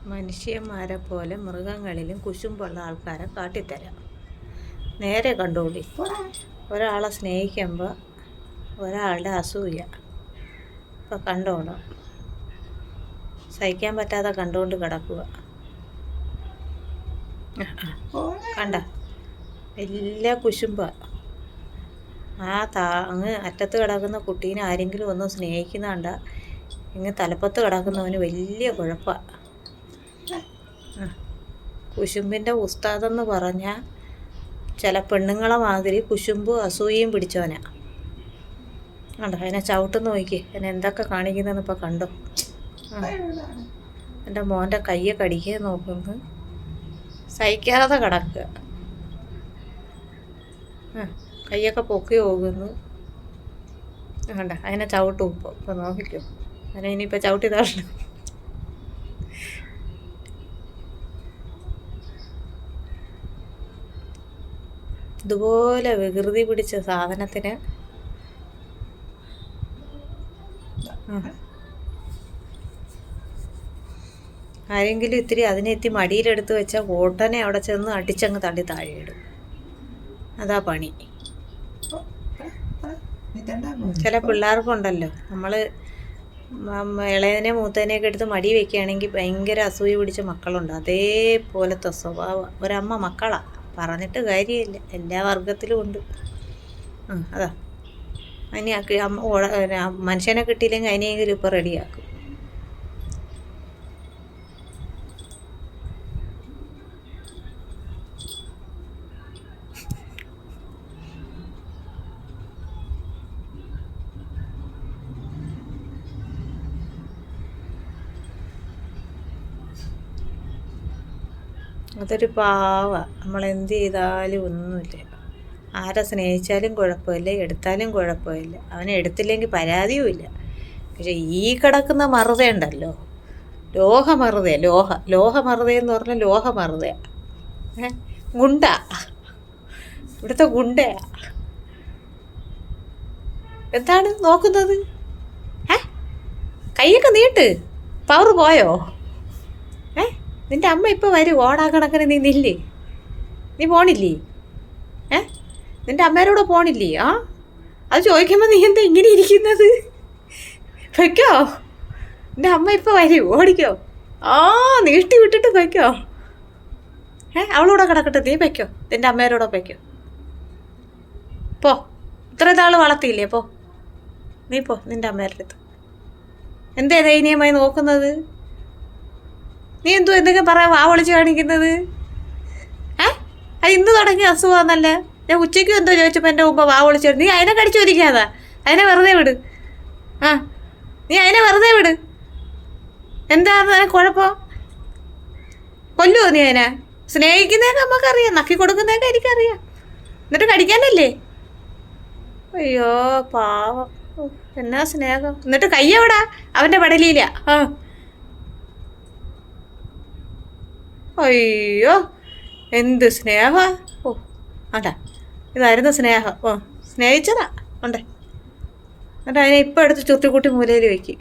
മനുഷ്യന്മാരെ പോലെ മൃഗങ്ങളിലും കുശുമ്പുള്ള ആൾക്കാരെ കാട്ടിത്തരാം. നേരെ കണ്ടോളി. ഒരാളെ സ്നേഹിക്കുമ്പോൾ ഒരാളുടെ അസൂയ ഇപ്പം കണ്ടോണം. സഹിക്കാൻ പറ്റാതെ കണ്ടുകൊണ്ട് കിടക്കുക. കണ്ട എല്ലാ കുശുമ്പ. അങ്ങ് അറ്റത്ത് കിടക്കുന്ന കുട്ടീനെ ആരെങ്കിലും ഒന്ന് സ്നേഹിക്കുന്ന കണ്ട ഇങ്ങ് തലപ്പത്ത് കിടക്കുന്നവന് വലിയ കുഴപ്പമാണ്. കുശുമ്പിൻ്റെ ഉസ്താദെന്ന് പറഞ്ഞാൽ ചില പെണ്ണുങ്ങളെ മാതിരി കുശുമ്പും അസൂയയും പിടിച്ചവനാ. കണ്ടോ അതിനെ ചവിട്ടുന്ന നോക്കി എന്നെ എന്തൊക്കെ കാണിക്കുന്നതെന്ന് ഇപ്പം കണ്ടോ. എൻ്റെ മോൻ്റെ കയ്യെ കടിക്കുക നോക്കുന്നു. സഹിക്കാതെ കിടക്കുക. കയ്യൊക്കെ പൊക്കി പോകുന്നു. കണ്ട അതിനെ ചവിട്ടും ഇപ്പം നോക്കിക്കോ. അതിനെ ഇനിയിപ്പോൾ ചവിട്ടി താഴെ. ഇതുപോലെ വികൃതി പിടിച്ച സാധനത്തിന് ആരെങ്കിലും ഇത്തിരി അതിനെത്തി മടിയിലെടുത്ത് വെച്ചാൽ ഓട്ടനെ അവിടെ ചെന്ന് അടിച്ചങ്ങ് തള്ളി താഴെയിടും. അതാ പണി. ചില പിള്ളേർക്കുണ്ടല്ലോ, നമ്മൾ ഇളയതിനെ മൂത്തതിനെയൊക്കെ എടുത്ത് മടി വയ്ക്കുകയാണെങ്കിൽ ഭയങ്കര അസൂയ പിടിച്ച മക്കളുണ്ട്. അതേപോലത്തെ സ്വഭാവം ഒരമ്മ മക്കളാണ്. പറഞ്ഞിട്ട് കാര്യമില്ല, എല്ലാ വർഗത്തിലും ഉണ്ട്. അതാ അതിനെ മനുഷ്യനെ കിട്ടിയില്ലെങ്കിൽ അതിനെങ്കിലും ഇപ്പോൾ റെഡിയാക്കും. അതൊരു പാവ. നമ്മളെന്ത് ചെയ്താലും ഒന്നുമില്ല. ആരെ സ്നേഹിച്ചാലും കുഴപ്പമില്ല, എടുത്താലും കുഴപ്പമില്ല. അവനെ എടുത്തില്ലെങ്കിൽ പരാതിയുമില്ല. പക്ഷെ ഈ കിടക്കുന്ന മറുതയുണ്ടല്ലോ, ലോഹമറുതയാ. ലോഹമറുതയെന്ന് പറഞ്ഞാൽ ലോഹമറുതയാ. ഗുണ്ട, ഇവിടുത്തെ ഗുണ്ടയാ. എന്താണ് നോക്കുന്നത്? കൈയൊക്കെ നീട്ട്. പവർ പോയോ? നിൻ്റെ അമ്മ ഇപ്പോൾ വരും. ഓടാക്കണക്കിന് നീ നില്ലേ? നീ പോണില്ലേ? നിൻ്റെ അമ്മേരോടെ പോണില്ലേ? അത് ചോദിക്കുമ്പോൾ നീ എന്താ ഇങ്ങനെ ഇരിക്കുന്നത്? വയ്ക്കോ, നിൻ്റെ അമ്മ ഇപ്പോൾ വരും. ഓടിക്കോ. നീട്ടി വിട്ടിട്ട് വയ്ക്കോ. അവളൂടെ കിടക്കട്ടെ, നീ വയ്ക്കോ. നിൻ്റെ അമ്മേരോടെ വയ്ക്കോ. പോ, ഇത്ര നാൾ വളർത്തിയില്ലേ? പോ, നീ പോ നിൻ്റെ അമ്മേരുടെ അടുത്ത്. എന്തേ ദയനീയമായി നോക്കുന്നത്? നീ എന്തെങ്കിലും പറയാൻ വിളിച്ച് കാണിക്കുന്നത്? അത് ഇന്ന് തുടങ്ങിയ അസുഖമാണെന്നല്ല. ഞാൻ ഉച്ചയ്ക്കും എന്തോ ചോദിച്ചപ്പോൾ എൻ്റെ മുമ്പ് വിളിച്ചു. നീ അതിനെ കടിച്ചു വരിക്കാതാ. അതിനെ വെറുതെ വിട്. നീ അതിനെ വെറുതെ വിട്. എന്താണ് കുഴപ്പം? കൊല്ലുമോ നീ അതിനെ? സ്നേഹിക്കുന്നതൊക്കെ നമുക്കറിയാം, നക്കി കൊടുക്കുന്നതൊക്കെ എനിക്കറിയാം. എന്നിട്ട് കടിക്കാനല്ലേ? അയ്യോ പാവം, എന്നാ സ്നേഹം. എന്നിട്ട് കയ്യെവിടാ? അവൻ്റെ പടലിയില്ല. അയ്യോ എന്ത് സ്നേഹ. അതാ ഇതായിരുന്നു സ്നേഹം. സ്നേഹിച്ചതാ ഉണ്ടേ. എന്നിട്ട് അതിനെ ഇപ്പം എടുത്ത് ചുരുട്ടിക്കൂട്ടി മൂലയിൽ വയ്ക്കും.